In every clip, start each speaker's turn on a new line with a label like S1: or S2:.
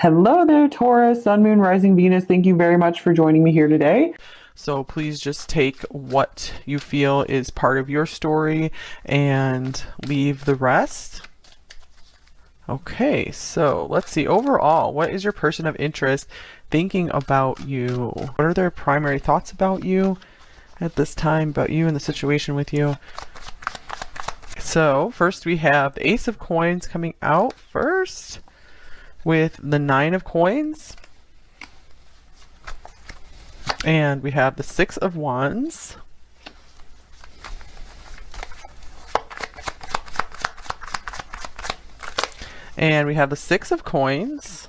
S1: Hello there, Taurus, Sun, Moon, Rising, Venus. Thank you very much for joining me here today.
S2: So please just take what you feel is part of your story and leave the rest. Okay, so let's see. Overall, what is your person of interest thinking about you? What are their primary thoughts about you at this time, about you and the situation with you? So first we have the Ace of Coins coming out first with the Nine of Coins. And we have the Six of Wands. And we have the Six of Coins.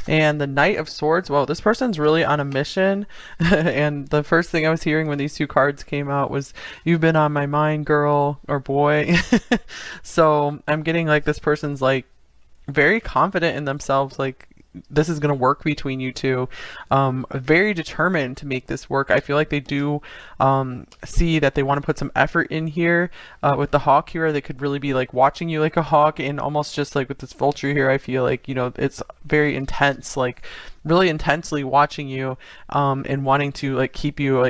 S2: And the Knight of Swords. Well, this person's really on a mission. And the first thing I was hearing when these two cards came out was, "You've been on my mind, girl," or boy. So I'm getting like this person's like very confident in themselves, like this is going to work between you two. Very determined to make this work. I feel like they do see that they want to put some effort in here. With the hawk here, they could really be like watching you like a hawk, and almost just like with this vulture here, I feel like, you know, it's very intense, like really intensely watching you, and wanting to like keep you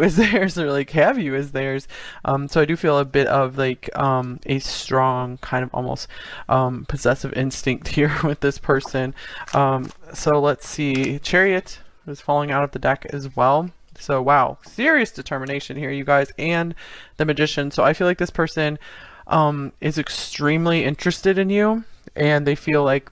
S2: as theirs, or like have you as theirs. So I do feel a bit of like a strong kind of almost possessive instinct here with this person. So let's see, Chariot is falling out of the deck as well. So wow, serious determination here, you guys, and the Magician. So I feel like this person is extremely interested in you, and they feel like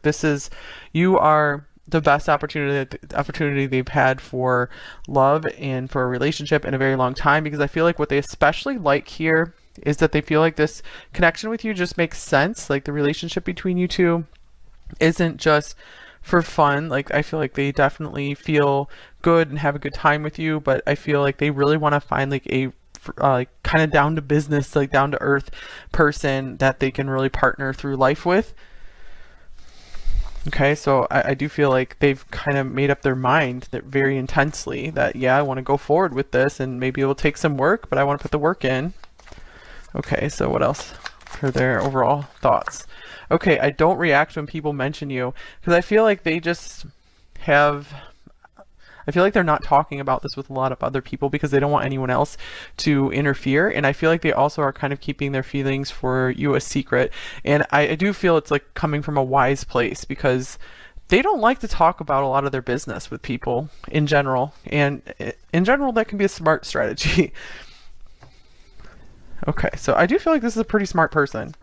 S2: you are the best opportunity they've had for love and for a relationship in a very long time, because I feel like what they especially like here is that they feel like this connection with you just makes sense. Like the relationship between you two isn't just for fun. Like I feel like they definitely feel good and have a good time with you, but I feel like they really want to find like a like kind of down to business, like down to earth person that they can really partner through life with. Okay, so I do feel like they've kind of made up their mind that very intensely that, yeah, I want to go forward with this, and maybe it will take some work, but I want to put the work in. Okay, so what else are their overall thoughts? Okay, I don't react when people mention you, because I feel like they just have... I feel like they're not talking about this with a lot of other people because they don't want anyone else to interfere. And I feel like they also are kind of keeping their feelings for you a secret. And I do feel it's like coming from a wise place, because they don't like to talk about a lot of their business with people in general. And in general, that can be a smart strategy. Okay, so I do feel like this is a pretty smart person.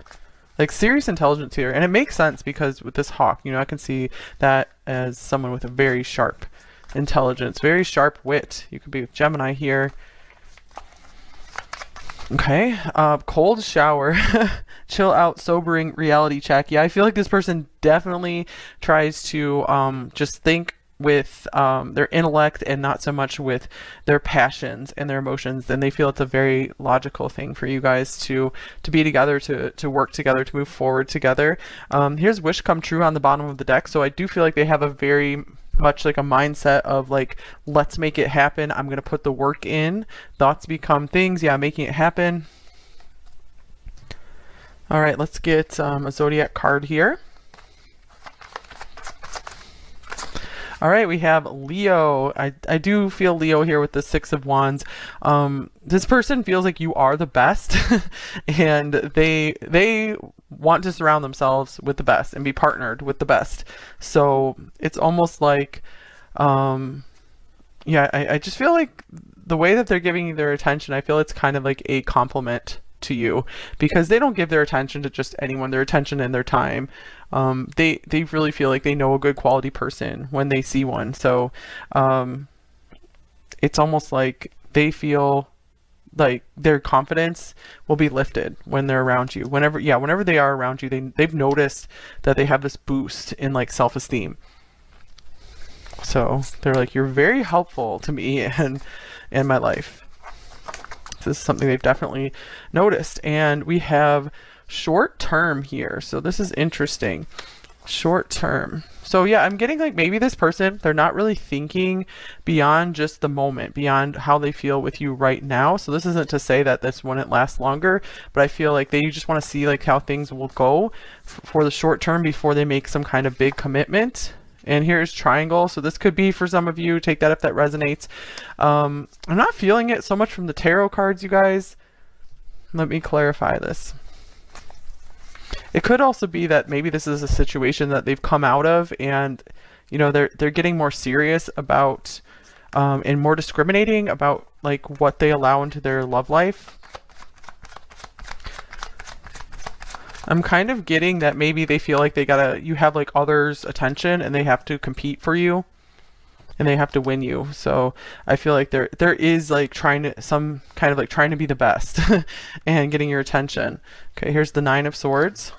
S2: Like serious intelligence here. And it makes sense because with this hawk, you know, I can see that as someone with a very sharp intelligence, very sharp wit. You could be with Gemini here. Okay, cold shower, chill out, sobering reality check. Yeah, I feel like this person definitely tries to just think with their intellect and not so much with their passions and their emotions. And they feel it's a very logical thing for you guys to be together, to work together, to move forward together. Here's wish come true on the bottom of the deck. So I do feel like they have a very much like a mindset of like, let's make it happen. I'm going to put the work in. Thoughts become things. Yeah, making it happen. All right, let's get a zodiac card here. All right, we have Leo. I do feel Leo here with the Six of Wands. This person feels like you are the best, and they want to surround themselves with the best and be partnered with the best. So it's almost like, yeah, I just feel like the way that they're giving you their attention, I feel it's kind of like a compliment to you, because they don't give their attention to just anyone, their attention and their time. They really feel like they know a good quality person when they see one. So it's almost like they feel like their confidence will be lifted when they're around you. Whenever they are around you, they've noticed that they have this boost in like self-esteem. So they're like, you're very helpful to me and in my life. This is something they've definitely noticed. And we have short term here. So this is interesting. Short term. So yeah, I'm getting like maybe this person, they're not really thinking beyond just the moment, beyond how they feel with you right now. So this isn't to say that this wouldn't last longer, but I feel like they just want to see like how things will go for the short term before they make some kind of big commitment. And here's triangle. So this could be for some of you, take that if that resonates. I'm not feeling it so much from the tarot cards, you guys. Let me clarify this. It could also be that maybe this is a situation that they've come out of, and you know they're getting more serious about and more discriminating about like what they allow into their love life. I'm kind of getting that maybe they feel like you have like others' attention and they have to compete for you and they have to win you. So I feel like there is like trying to be the best and getting your attention. Okay, here's the 9 of Swords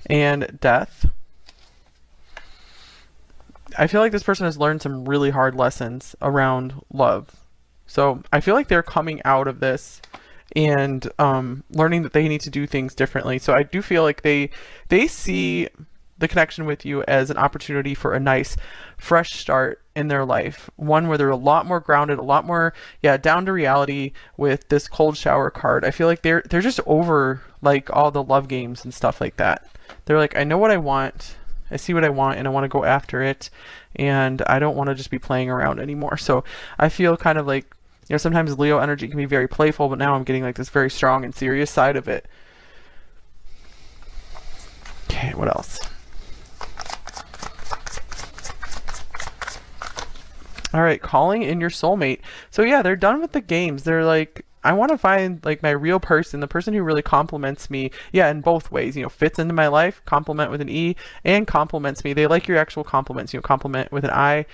S2: and Death. I feel like this person has learned some really hard lessons around love. So I feel like they're coming out of this and learning that they need to do things differently. So I do feel like they see the connection with you as an opportunity for a nice fresh start in their life, one where they're a lot more grounded, a lot more down to reality with this cold shower card. I feel like they're just over like all the love games and stuff like that. They're like, I know what I want, I see what I want, and I want to go after it, and I don't want to just be playing around anymore. So I feel kind of like, you know, sometimes Leo energy can be very playful, but now I'm getting like this very strong and serious side of it. Okay, what else? All right, calling in your soulmate. So yeah, they're done with the games. They're like, I want to find like my real person, the person who really compliments me. Yeah, in both ways, you know, fits into my life, compliment with an E, and compliments me. They like your actual compliments, you know, compliment with an I,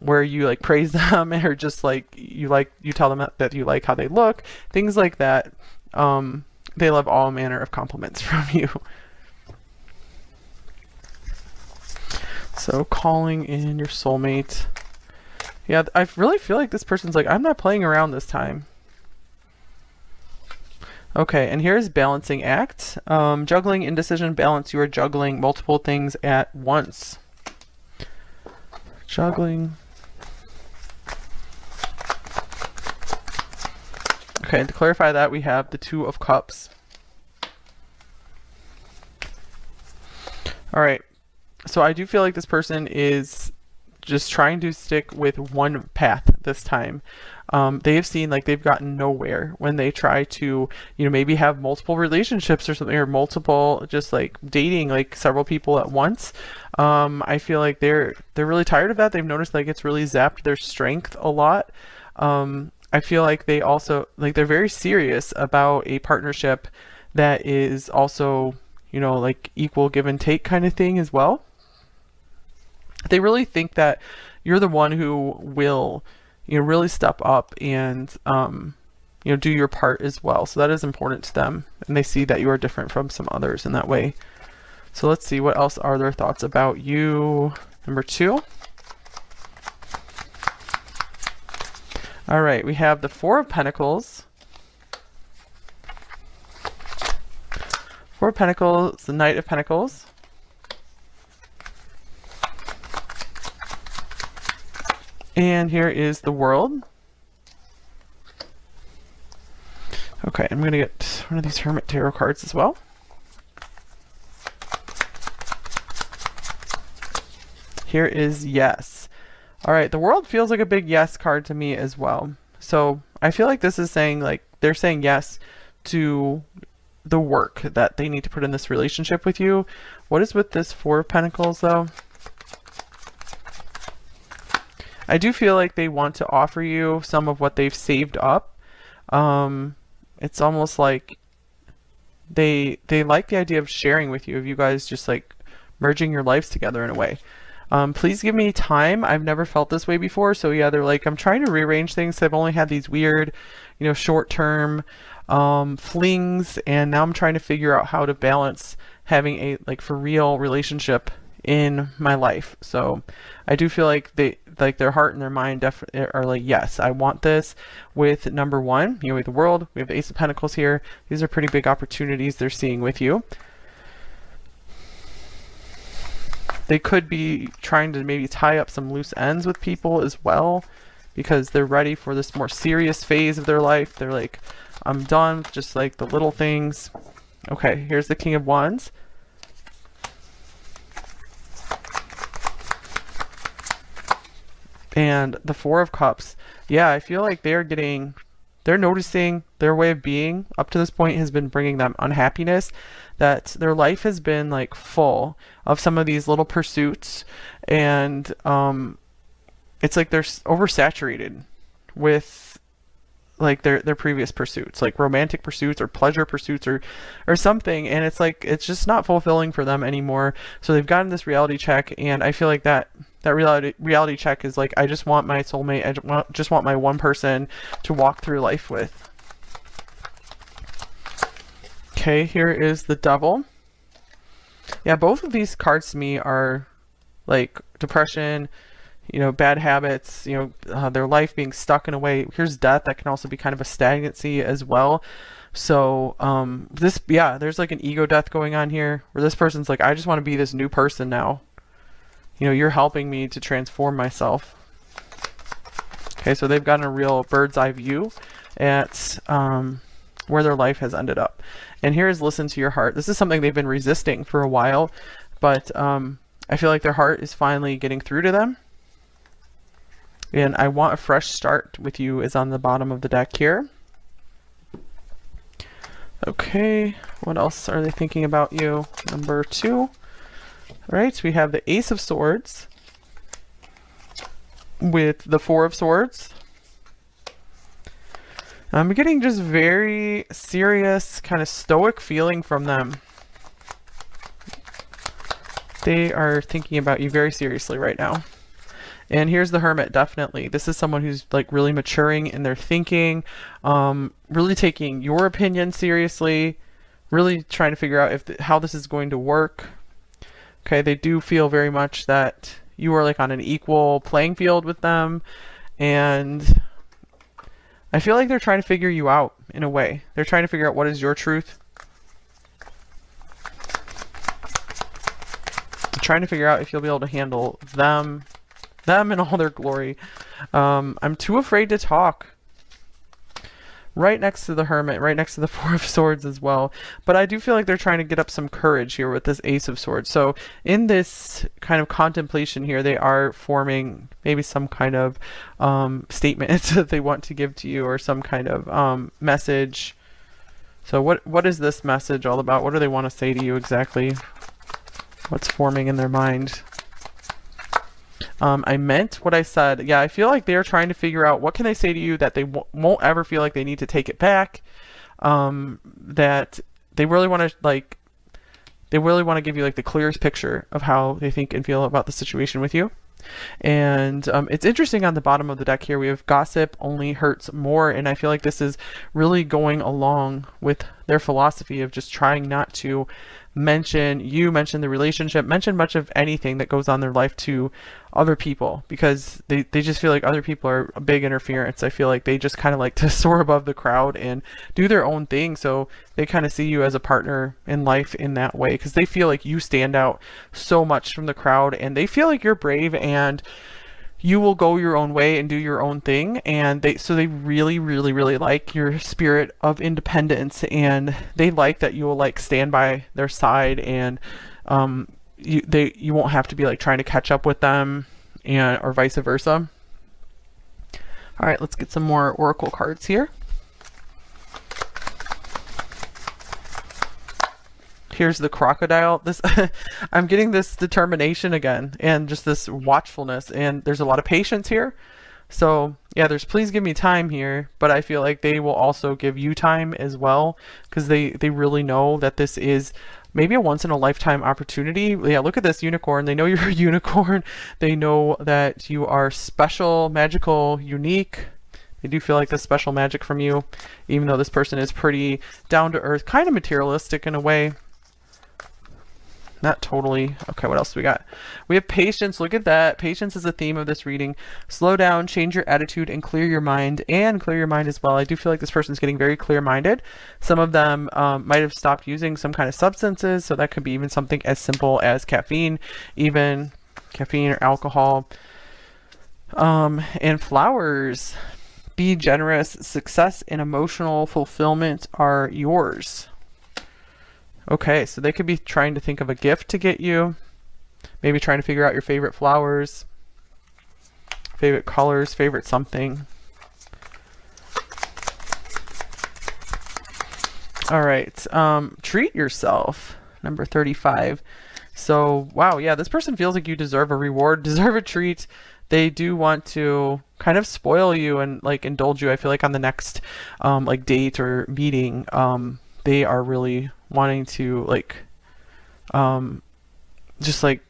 S2: where you like praise them or just like you tell them that you like how they look, things like that. They love all manner of compliments from you. So calling in your soulmate. Yeah, I really feel like this person's like, I'm not playing around this time. Okay, and here's balancing act. Juggling, indecision, balance. You are juggling multiple things at once. Juggling. Okay, to clarify that, we have the 2 of Cups. All right, so I do feel like this person is just trying to stick with one path this time. They have seen like they've gotten nowhere when they try to, you know, maybe have multiple relationships or something, or multiple just like dating like several people at once. I feel like they're really tired of that. They've noticed like it's really zapped their strength a lot. I feel like they also like they're very serious about a partnership that is also, you know, like equal give and take kind of thing as well. They really think that you're the one who will, you know, really step up and, you know, do your part as well. So that is important to them. And they see that you are different from some others in that way. So let's see, what else are their thoughts about you? Number 2. All right, we have the 4 of Pentacles. 4 of Pentacles, the Knight of Pentacles. And here is the World. Okay, I'm gonna get one of these Hermit Tarot cards as well. Here is Yes. All right, the World feels like a big yes card to me as well. So I feel like this is saying like they're saying yes to the work that they need to put in this relationship with you. What is with this 4 of Pentacles though? I do feel like they want to offer you some of what they've saved up. It's almost like they like the idea of sharing with you, of you guys just like merging your lives together in a way. Please give me time. I've never felt this way before. So yeah, they're like, I'm trying to rearrange things. I've only had these weird, you know, short-term flings, and now I'm trying to figure out how to balance having a like for real relationship in my life. So I do feel like their heart and their mind definitely are like, yes, I want this. With number 1, you know, we have the World, we have the Ace of Pentacles here. These are pretty big opportunities they're seeing with you. They could be trying to maybe tie up some loose ends with people as well, because they're ready for this more serious phase of their life. They're like, I'm done with just like the little things. Okay, here's the King of Wands. And the Four of Cups. Yeah, I feel like they're noticing their way of being up to this point has been bringing them unhappiness, that their life has been like full of some of these little pursuits, and it's like they're oversaturated with like their previous pursuits, like romantic pursuits or pleasure pursuits or something, and it's like it's just not fulfilling for them anymore. So they've gotten this reality check, and I feel like that reality check is like, I just want my soulmate, I just want my one person to walk through life with. Okay, here is the Devil. Yeah, both of these cards to me are like depression, you know, bad habits, you know, their life being stuck in a way. Here's Death. That can also be kind of a stagnancy as well. So there's like an ego death going on here, where this person's like, I just want to be this new person now. You know, you're helping me to transform myself. Okay, so they've gotten a real bird's eye view at where their life has ended up. And here is Listen to Your Heart. This is something they've been resisting for a while, but I feel like their heart is finally getting through to them. And I Want a Fresh Start with You is on the bottom of the deck here. Okay, what else are they thinking about you? Number 2. All right, we have the Ace of Swords with the Four of Swords. I'm getting just very serious, kind of stoic feeling from them. They are thinking about you very seriously right now. And here's the Hermit, definitely. This is someone who's like really maturing in their thinking, really taking your opinion seriously, really trying to figure out how this is going to work. Okay, they do feel very much that you are like on an equal playing field with them, and I feel like they're trying to figure you out in a way. They're trying to figure out what is your truth. They're trying to figure out if you'll be able to handle them in all their glory. I'm too afraid to talk. Right next to the Hermit, right next to the Four of Swords as well. But I do feel like they're trying to get up some courage here with this Ace of Swords. So in this kind of contemplation here, they are forming maybe some kind of statement that they want to give to you, or some kind of message. So what is this message all about? What do they want to say to you exactly? What's forming in their mind? I meant what I said. Yeah, I feel like they're trying to figure out what can they say to you that they won't ever feel like they need to take it back. That they really want to give you like the clearest picture of how they think and feel about the situation with you. And it's interesting, on the bottom of the deck here we have Gossip only hurts more, and I feel like this is really going along with their philosophy of just trying not to mention the relationship, mention much of anything that goes on in their life to other people, because they just feel like other people are a big interference. I feel like they just kind of like to soar above the crowd and do their own thing, so they kind of see you as a partner in life in that way, because they feel like you stand out so much from the crowd, and they feel like you're brave and you will go your own way and do your own thing. And they really like your spirit of independence, and they like that you will like stand by their side, and you won't have to be like trying to catch up with them, and or vice versa. All right, let's get some more oracle cards here. Here's the Crocodile. This I'm getting this determination again, and just this watchfulness, and there's a lot of patience here. So yeah, there's please give me time here, but I feel like they will also give you time as well, because they really know that this is maybe a once in a lifetime opportunity. Yeah, look at this unicorn. They know you're a unicorn. They know that you are special, magical, unique. They do feel like this special magic from you, even though this person is pretty down to earth, kind of materialistic in a way. Not totally. Okay, what else do we got? We have patience. Look at that. Patience is the theme of this reading. Slow down, change your attitude, and clear your mind. And clear your mind as well. I do feel like this person's getting very clear-minded. Some of them might have stopped using some kind of substances, so that could be even something as simple as caffeine, even caffeine or alcohol. And flowers. Be generous. Success and emotional fulfillment are yours. Okay, so they could be trying to think of a gift to get you. Maybe trying to figure out your favorite flowers, favorite colors, favorite something. All right, treat yourself, number 35. So, wow, yeah, this person feels like you deserve a reward, deserve a treat. They do want to kind of spoil you and like indulge you. I feel like on the next like date or meeting, they are really wanting to like just like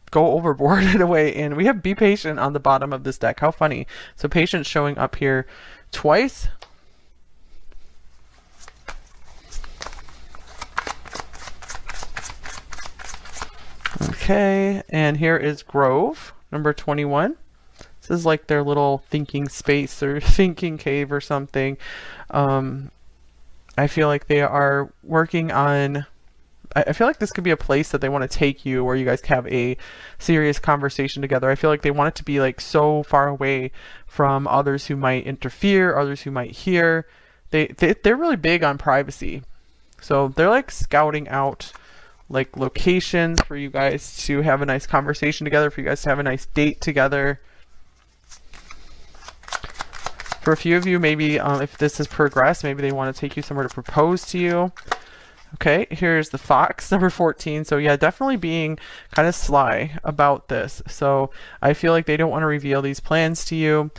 S2: go overboard in a way. And we have be patient on the bottom of this deck. How funny. So patience showing up here twice. Okay, and here is Grove, number 21. This is like their little thinking space or thinking cave or something. I feel like they are working on, I feel like this could be a place that they want to take you where you guys have a serious conversation together. I feel like they want it to be like so far away from others who might interfere, others who might hear. They're really big on privacy. So they're like scouting out like locations for you guys to have a nice conversation together, for you guys to have a nice date together. For a few of you, maybe if this has progressed, maybe they want to take you somewhere to propose to you. Okay, here's the Fox, number 14. So yeah, definitely being kind of sly about this. So I feel like they don't want to reveal these plans to you.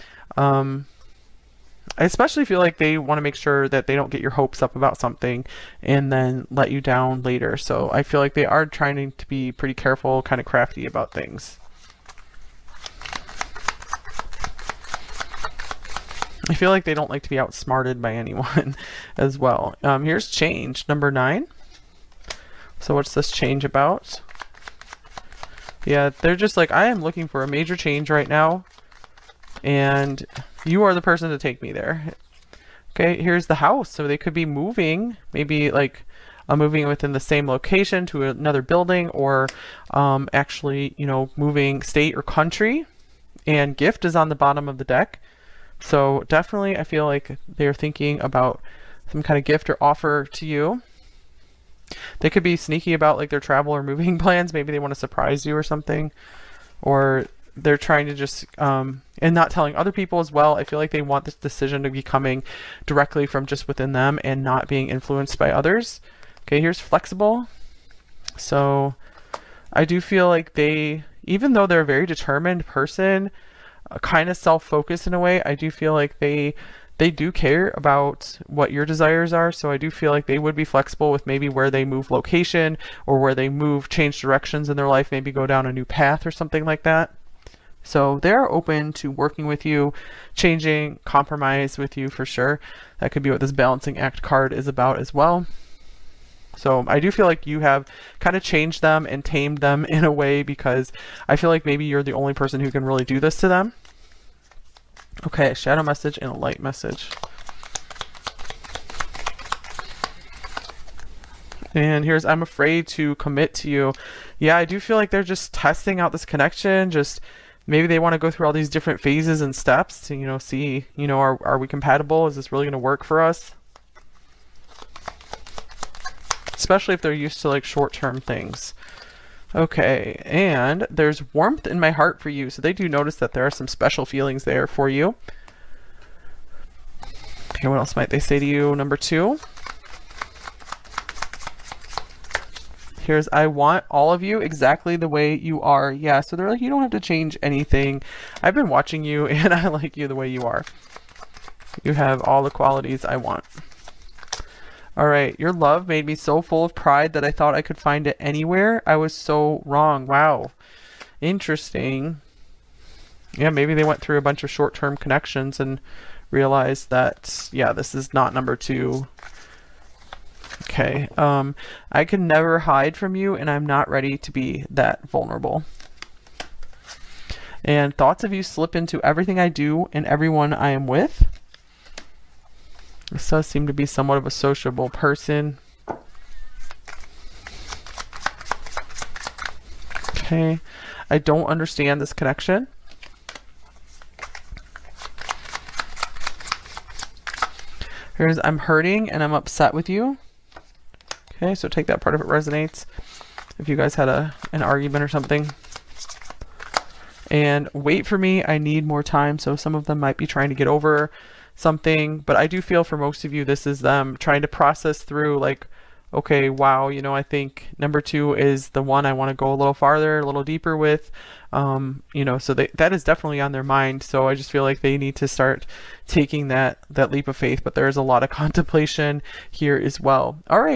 S2: I especially feel like they want to make sure that they don't get your hopes up about something and then let you down later. So I feel like they are trying to be pretty careful, kind of crafty about things. I feel like they don't like to be outsmarted by anyone as well. Here's change, number 9. So what's this change about? Yeah, they're just like, I am looking for a major change right now, and you are the person to take me there. Okay, here's the house. So they could be moving, maybe like moving within the same location to another building, or actually, you know, moving state or country. And gift is on the bottom of the deck. So definitely I feel like they're thinking about some kind of gift or offer to you. They could be sneaky about like their travel or moving plans. Maybe they want to surprise you or something. Or they're trying to just, and not telling other people as well. I feel like they want this decision to be coming directly from just within them and not being influenced by others. Okay, here's flexible. So I do feel like they, even though they're a very determined person, kind of self-focused in a way, I do feel like they do care about what your desires are. So I do feel like they would be flexible with maybe where they move location, or where they move, change directions in their life, maybe go down a new path or something like that. So they're open to working with you, changing, compromise with you for sure. That could be what this balancing act card is about as well. So I do feel like you have kind of changed them and tamed them in a way, because I feel like maybe you're the only person who can really do this to them. Okay, shadow message and a light message. And here's, I'm afraid to commit to you. Yeah, I do feel like they're just testing out this connection. Just maybe they want to go through all these different phases and steps to, you know, see, you know, are we compatible? Is this really going to work for us? Especially if they're used to like short-term things. Okay, and there's warmth in my heart for you. So they do notice that there are some special feelings there for you. Okay, what else might they say to you? Number 2. Here's, I want all of you exactly the way you are. Yeah, so they're like, you don't have to change anything. I've been watching you and I like you the way you are. You have all the qualities I want. All right, your love made me so full of pride that I thought I could find it anywhere. I was so wrong. Wow. Interesting. Yeah, maybe they went through a bunch of short-term connections and realized that, yeah, this is not number 2. Okay. I can never hide from you, and I'm not ready to be that vulnerable. And thoughts of you slip into everything I do and everyone I am with. This does seem to be somewhat of a sociable person. Okay. I don't understand this connection. Here's I'm hurting and I'm upset with you. Okay, so take that part if it resonates. If you guys had an argument or something. And wait for me, I need more time. So some of them might be trying to get over something, but I do feel for most of you, this is them trying to process through like, okay, wow, you know, I think number 2 is the one I want to go a little farther, a little deeper with, you know, so that is definitely on their mind. So I just feel like they need to start taking that leap of faith, but there is a lot of contemplation here as well. All right.